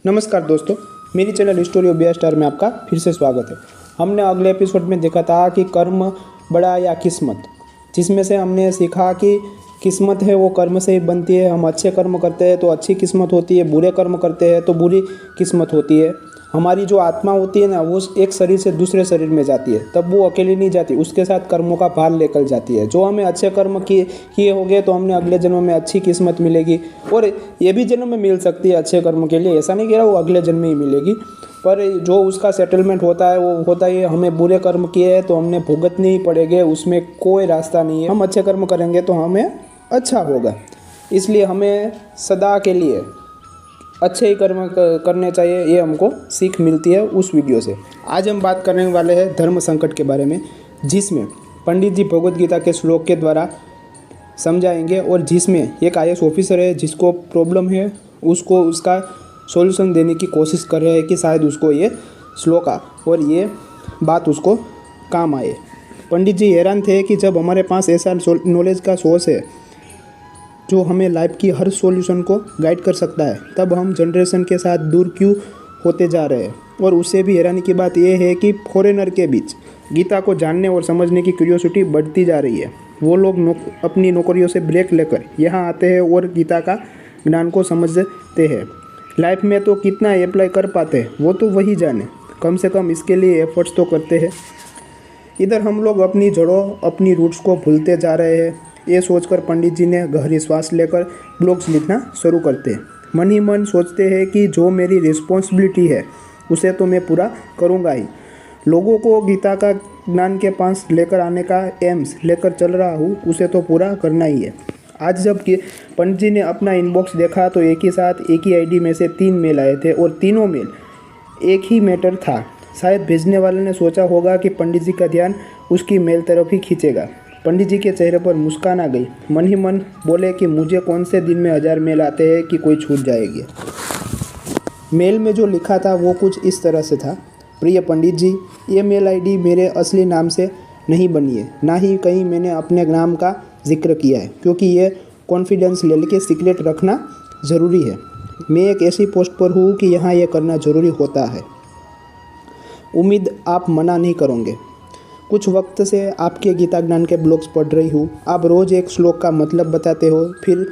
नमस्कार दोस्तों, मेरी चैनल स्टोरी ऑफ बिया स्टार में आपका फिर से स्वागत है। हमने अगले एपिसोड में देखा था कि कर्म बड़ा या किस्मत, जिसमें से हमने सीखा कि किस्मत है वो कर्म से ही बनती है। हम अच्छे कर्म करते हैं तो अच्छी किस्मत होती है, बुरे कर्म करते हैं तो बुरी किस्मत होती है। हमारी जो आत्मा होती है ना, वो एक शरीर से दूसरे शरीर में जाती है, तब वो अकेली नहीं जाती, उसके साथ कर्मों का भार लेकर जाती है। जो हमें अच्छे कर्म किए होंगे तो हमने अगले जन्म में अच्छी किस्मत मिलेगी, और ये भी जन्म में मिल सकती है अच्छे कर्म के लिए। ऐसा नहीं कह रहा वो अगले जन्म में ही मिलेगी, पर जो उसका सेटलमेंट होता है वो होता है हमें बुरे कर्म किए हैं तो हमने भुगतने ही पड़ेंगे, उसमें कोई रास्ता नहीं है। हम अच्छे कर्म करेंगे तो हमें अच्छा होगा, इसलिए हमें सदा के लिए अच्छे ही कर्म करने चाहिए। ये हमको सीख मिलती है उस वीडियो से। आज हम बात करने वाले हैं धर्म संकट के बारे में, जिसमें पंडित जी भगवद गीता के श्लोक के द्वारा समझाएंगे, और जिसमें एक IAS ऑफिसर है जिसको प्रॉब्लम है, उसको उसका सॉल्यूशन देने की कोशिश कर रहे हैं कि शायद उसको ये श्लोक और ये बात उसको काम आए। पंडित जी हैरान थे कि जब हमारे पास ऐसा नॉलेज का सोर्स है जो हमें लाइफ की हर सॉल्यूशन को गाइड कर सकता है, तब हम जनरेशन के साथ दूर क्यों होते जा रहे हैं। और उससे भी हैरानी की बात यह है कि फॉरेनर के बीच गीता को जानने और समझने की क्यूरियोसिटी बढ़ती जा रही है। वो लोग अपनी नौकरियों से ब्रेक लेकर यहाँ आते हैं और गीता का ज्ञान को समझते हैं। लाइफ में तो कितना अप्लाई कर पाते हैं वो तो वही जाने, कम से कम इसके लिए एफर्ट्स तो करते हैं। इधर हम लोग अपनी जड़ों, अपनी रूट्स को भूलते जा रहे हैं। ये सोचकर पंडित जी ने गहरी श्वास लेकर ब्लॉग्स लिखना शुरू करते हैं। मन ही मन सोचते हैं कि जो मेरी रिस्पॉन्सिबिलिटी है उसे तो मैं पूरा करूँगा ही। लोगों को गीता का ज्ञान के पास लेकर आने का एम्स लेकर चल रहा हूँ, उसे तो पूरा करना ही है। आज जब कि पंडित जी ने अपना इनबॉक्स देखा तो एक ही साथ एक ही ID में से 3 मेल आए थे, और तीनों मेल एक ही मैटर था। शायद भेजने वाले ने सोचा होगा कि पंडित जी का ध्यान उसकी मेल तरफ ही खींचेगा। पंडित जी के चेहरे पर मुस्कान आ गई। मन ही मन बोले कि मुझे कौन से दिन में 1000 मेल आते हैं कि कोई छूट जाएगी। मेल में जो लिखा था वो कुछ इस तरह से था। प्रिय पंडित जी, ये मेल ID मेरे असली नाम से नहीं बनी है, ना ही कहीं मैंने अपने नाम का जिक्र किया है, क्योंकि ये कॉन्फिडेंशियल के सीक्रेट रखना ज़रूरी है। मैं एक ऐसी पोस्ट पर हूँ कि यहाँ ये करना ज़रूरी होता है। उम्मीद आप मना नहीं करोगे। कुछ वक्त से आपके गीता ज्ञान के ब्लॉग्स पढ़ रही हूँ। आप रोज़ एक श्लोक का मतलब बताते हो, फिर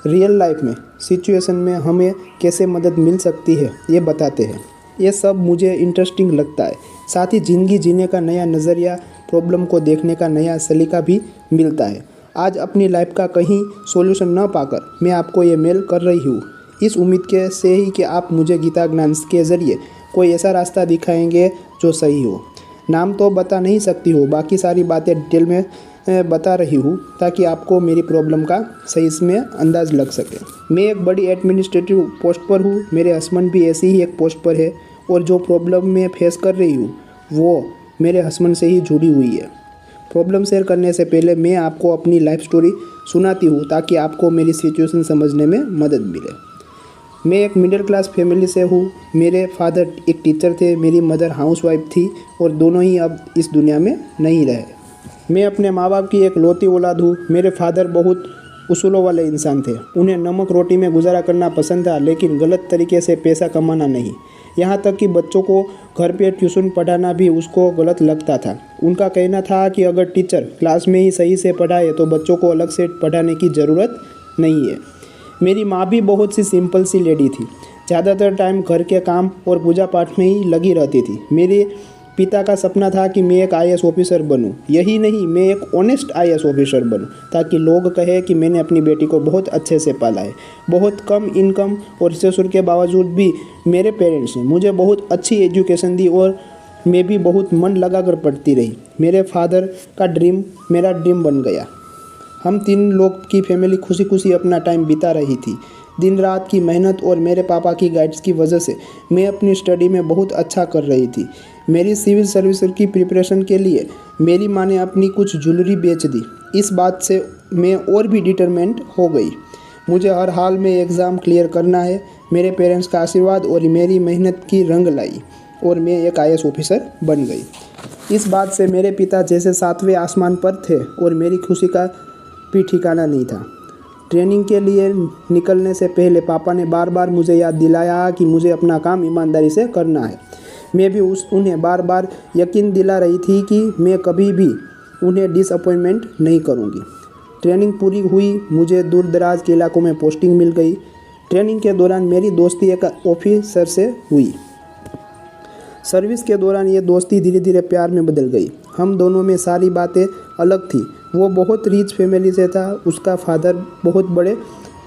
रियल लाइफ में सिचुएशन में हमें कैसे मदद मिल सकती है ये बताते हैं। ये सब मुझे इंटरेस्टिंग लगता है। साथ ही ज़िंदगी जीने का नया नज़रिया, प्रॉब्लम को देखने का नया सलीका भी मिलता है। आज अपनी लाइफ का कहीं सॉल्यूशन न पाकर मैं आपको ये मेल कर रही हूँ, इस उम्मीद के से ही कि आप मुझे गीता ज्ञान के ज़रिए कोई ऐसा रास्ता दिखाएंगे जो सही हो। नाम तो बता नहीं सकती हूँ, बाकी सारी बातें डिटेल में बता रही हूँ ताकि आपको मेरी प्रॉब्लम का सही इसमें अंदाज़ लग सके। मैं एक बड़ी एडमिनिस्ट्रेटिव पोस्ट पर हूँ, मेरे हस्बैंड भी ऐसी ही एक पोस्ट पर है, और जो प्रॉब्लम मैं फेस कर रही हूँ वो मेरे हस्बैंड से ही जुड़ी हुई है। प्रॉब्लम शेयर करने से पहले मैं आपको अपनी लाइफ स्टोरी सुनाती हूँ ताकि आपको मेरी सिचुएशन समझने में मदद मिले। मैं एक मिडिल क्लास फैमिली से हूँ। मेरे फादर एक टीचर थे, मेरी मदर हाउसवाइफ थी, और दोनों ही अब इस दुनिया में नहीं रहे। मैं अपने माँ बाप की एक लौती औलाद हूँ। मेरे फादर बहुत उसूलों वाले इंसान थे। उन्हें नमक रोटी में गुजारा करना पसंद था, लेकिन गलत तरीके से पैसा कमाना नहीं। यहाँ तक कि बच्चों को घर पे ट्यूशन पढ़ाना भी उसको गलत लगता था। उनका कहना था कि अगर टीचर क्लास में ही सही से पढ़ाए तो बच्चों को अलग से पढ़ाने की ज़रूरत नहीं है। मेरी माँ भी बहुत सी सिंपल सी लेडी थी, ज़्यादातर टाइम घर के काम और पूजा पाठ में ही लगी रहती थी। मेरे पिता का सपना था कि मैं एक IAS ऑफिसर बनूं। यही नहीं, मैं एक ऑनेस्ट IAS ऑफिसर बनूं, ताकि लोग कहे कि मैंने अपनी बेटी को बहुत अच्छे से पाला है। बहुत कम इनकम और ससुर के बावजूद भी मेरे पेरेंट्स ने मुझे बहुत अच्छी एजुकेशन दी, और मैं भी बहुत मन लगा कर पढ़ती रही। मेरे फादर का ड्रीम मेरा ड्रीम बन गया। हम 3 लोग की फैमिली खुशी खुशी अपना टाइम बिता रही थी। दिन रात की मेहनत और मेरे पापा की गाइड्स की वजह से मैं अपनी स्टडी में बहुत अच्छा कर रही थी। मेरी सिविल सर्विस की प्रिपरेशन के लिए मेरी माँ ने अपनी कुछ ज्वेलरी बेच दी। इस बात से मैं और भी डिटरमेंट हो गई। मुझे हर हाल में एग्ज़ाम क्लियर करना है। मेरे पेरेंट्स का आशीर्वाद और मेरी मेहनत की रंग लाई, और मैं एक IAS ऑफिसर बन गई। इस बात से मेरे पिता जैसे 7वें आसमान पर थे, और मेरी खुशी का भी ठिकाना नहीं था। ट्रेनिंग के लिए निकलने से पहले पापा ने बार बार मुझे याद दिलाया कि मुझे अपना काम ईमानदारी से करना है। मैं भी उन्हें बार बार यकीन दिला रही थी कि मैं कभी भी उन्हें डिसअपॉइंटमेंट नहीं करूँगी। ट्रेनिंग पूरी हुई, मुझे दूर दराज के इलाकों में पोस्टिंग मिल गई। ट्रेनिंग के दौरान मेरी दोस्ती एक ऑफिसर से हुई। सर्विस के दौरान ये दोस्ती धीरे धीरे प्यार में बदल गई। हम दोनों में सारी बातें अलग थी। वो बहुत रिच फैमिली से था, उसका फादर बहुत बड़े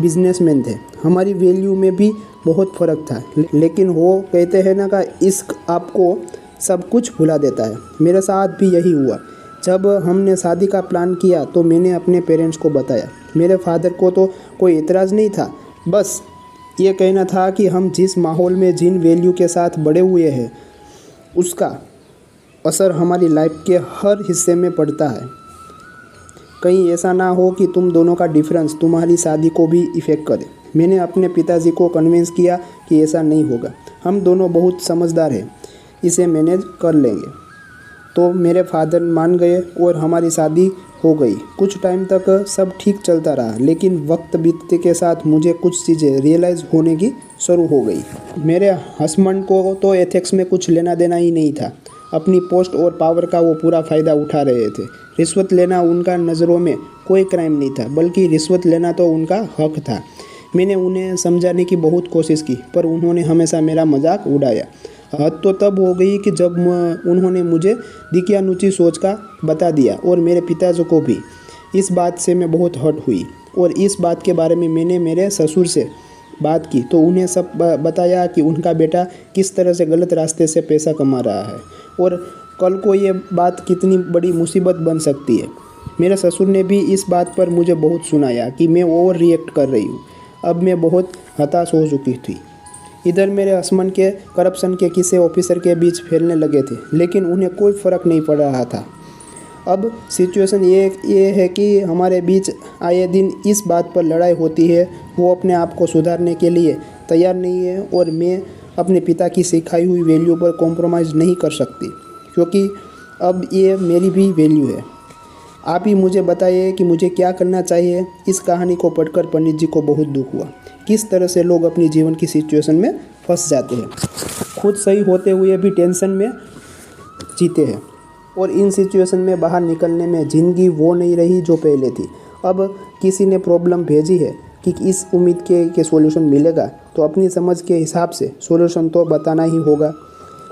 बिजनेसमैन थे। हमारी वैल्यू में भी बहुत फ़र्क था, लेकिन वो कहते हैं ना कि इश्क आपको सब कुछ भुला देता है। मेरे साथ भी यही हुआ। जब हमने शादी का प्लान किया तो मैंने अपने पेरेंट्स को बताया। मेरे फादर को तो कोई एतराज़ नहीं था, बस ये कहना था कि हम जिस माहौल में जिन वैल्यू के साथ बड़े हुए हैं उसका असर हमारी लाइफ के हर हिस्से में पड़ता है। कहीं ऐसा ना हो कि तुम दोनों का डिफरेंस तुम्हारी शादी को भी इफ़ेक्ट करे। मैंने अपने पिताजी को कन्विंस किया कि ऐसा नहीं होगा, हम दोनों बहुत समझदार हैं, इसे मैनेज कर लेंगे। तो मेरे फादर मान गए और हमारी शादी हो गई। कुछ टाइम तक सब ठीक चलता रहा, लेकिन वक्त बीतने के साथ मुझे कुछ चीज़ें रियलाइज़ होने की शुरू हो गई। मेरे हस्बैंड को तो एथिक्स में कुछ लेना देना ही नहीं था। अपनी पोस्ट और पावर का वो पूरा फ़ायदा उठा रहे थे। रिश्वत लेना उनका नज़रों में कोई क्राइम नहीं था, बल्कि रिश्वत लेना तो उनका हक था। मैंने उन्हें समझाने की बहुत कोशिश की, पर उन्होंने हमेशा मेरा मजाक उड़ाया। हद तो तब हो गई कि जब उन्होंने मुझे दिकियानुची सोच का बता दिया, और मेरे पिताजी को भी। इस बात से मैं बहुत हर्ट हुई, और इस बात के बारे में मैंने मेरे ससुर से बात की तो उन्हें सब बताया कि उनका बेटा किस तरह से गलत रास्ते से पैसा कमा रहा है, और कल को ये बात कितनी बड़ी मुसीबत बन सकती है। मेरे ससुर ने भी इस बात पर मुझे बहुत सुनाया कि मैं ओवर रिएक्ट कर रही हूँ। अब मैं बहुत हताश हो चुकी थी। इधर मेरे हस्बैंड के करप्शन के किस्से ऑफिसर के बीच फैलने लगे थे, लेकिन उन्हें कोई फ़र्क नहीं पड़ रहा था। अब सिचुएशन ये है कि हमारे बीच आए दिन इस बात पर लड़ाई होती है। वो अपने आप को सुधारने के लिए तैयार नहीं है, और मैं अपने पिता की सिखाई हुई वैल्यू पर कॉम्प्रोमाइज़ नहीं कर सकती, क्योंकि अब ये मेरी भी वैल्यू है। आप ही मुझे बताइए कि मुझे क्या करना चाहिए। इस कहानी को पढ़कर पंडित जी को बहुत दुख हुआ। किस तरह से लोग अपनी जीवन की सिचुएशन में फंस जाते हैं, खुद सही होते हुए भी टेंशन में जीते हैं, और इन सिचुएशन में बाहर निकलने में ज़िंदगी वो नहीं रही जो पहले थी। अब किसी ने प्रॉब्लम भेजी है कि इस उम्मीद के सॉल्यूशन मिलेगा, तो अपनी समझ के हिसाब से सॉल्यूशन तो बताना ही होगा।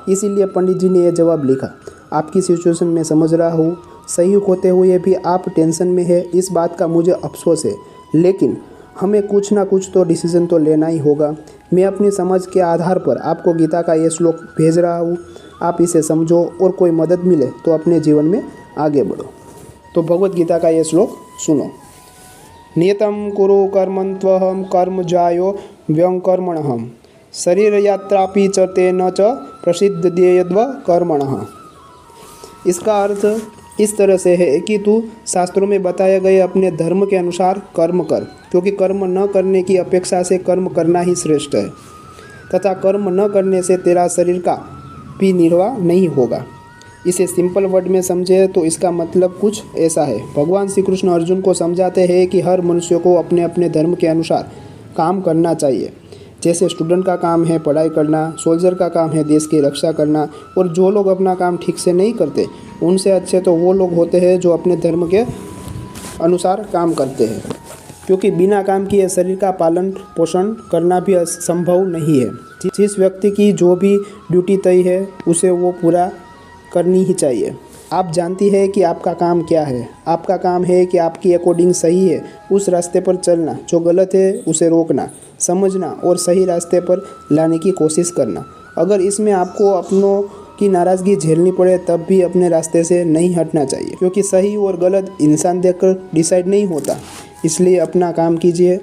इसीलिए पंडित जी ने यह जवाब लिखा, आपकी सिचुएशन में समझ रहा हूँ, सही होते हुए भी आप टेंशन में है, इस बात का मुझे अफसोस है, लेकिन हमें कुछ ना कुछ तो डिसीज़न तो लेना ही होगा। मैं अपनी समझ के आधार पर आपको गीता का ये श्लोक भेज रहा हूँ, आप इसे समझो, और कोई मदद मिले तो अपने जीवन में आगे बढ़ो। तो भगवत गीता का ये श्लोक सुनो। नियतं कुरु कर्मं त्वहं कर्म जायो व्यंकर्मणः शरीर यात्रापि च तेन च प्रसिद्धेयद्व कर्मणः। इसका अर्थ इस तरह से है कि तू शास्त्रों में बताए गए अपने धर्म के अनुसार कर्म कर, क्योंकि कर्म न करने की अपेक्षा से कर्म करना ही श्रेष्ठ है, तथा कर्म न करने से तेरा शरीर का भी निर्वाह नहीं होगा। इसे सिंपल वर्ड में समझे तो इसका मतलब कुछ ऐसा है। भगवान श्री कृष्ण अर्जुन को समझाते हैं कि हर मनुष्य को अपने अपने धर्म के अनुसार काम करना चाहिए। जैसे स्टूडेंट का काम है पढ़ाई करना, सोल्जर का काम है देश की रक्षा करना, और जो लोग अपना काम ठीक से नहीं करते उनसे अच्छे तो वो लोग होते हैं जो अपने धर्म के अनुसार काम करते हैं, क्योंकि बिना काम किए शरीर का पालन पोषण करना भी संभव नहीं है। जिस व्यक्ति की जो भी ड्यूटी तय है उसे वो पूरा करनी ही चाहिए। आप जानती है कि आपका काम क्या है। आपका काम है कि आपकी अकॉर्डिंग सही है उस रास्ते पर चलना, जो गलत है उसे रोकना, समझना और सही रास्ते पर लाने की कोशिश करना। अगर इसमें आपको अपनों की नाराज़गी झेलनी पड़े तब भी अपने रास्ते से नहीं हटना चाहिए, क्योंकि सही और गलत इंसान देखकर डिसाइड नहीं होता। इसलिए अपना काम कीजिए।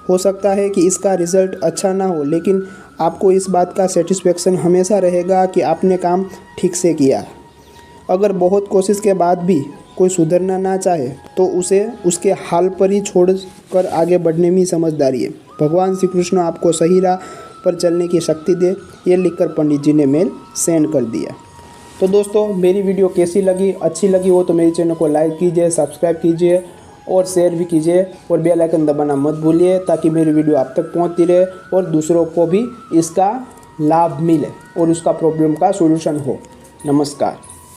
हो सकता है कि इसका रिज़ल्ट अच्छा ना हो, लेकिन आपको इस बात का सेटिस्फेक्शन हमेशा रहेगा कि आपने काम ठीक से किया। अगर बहुत कोशिश के बाद भी कोई सुधरना ना चाहे तो उसे उसके हाल पर ही छोड़कर आगे बढ़ने में समझदारी है। भगवान श्री कृष्ण आपको सही राह पर चलने की शक्ति दे। ये लिखकर पंडित जी ने मेल सेंड कर दिया। तो दोस्तों, मेरी वीडियो कैसी लगी, अच्छी लगी हो तो मेरे चैनल को लाइक कीजिए, सब्सक्राइब कीजिए और शेयर भी कीजिए और बेल आइकन दबाना मत भूलिए ताकि मेरी वीडियो आप तक पहुंचती रहे और दूसरों को भी इसका लाभ मिले और उसका प्रॉब्लम का सॉल्यूशन हो। नमस्कार।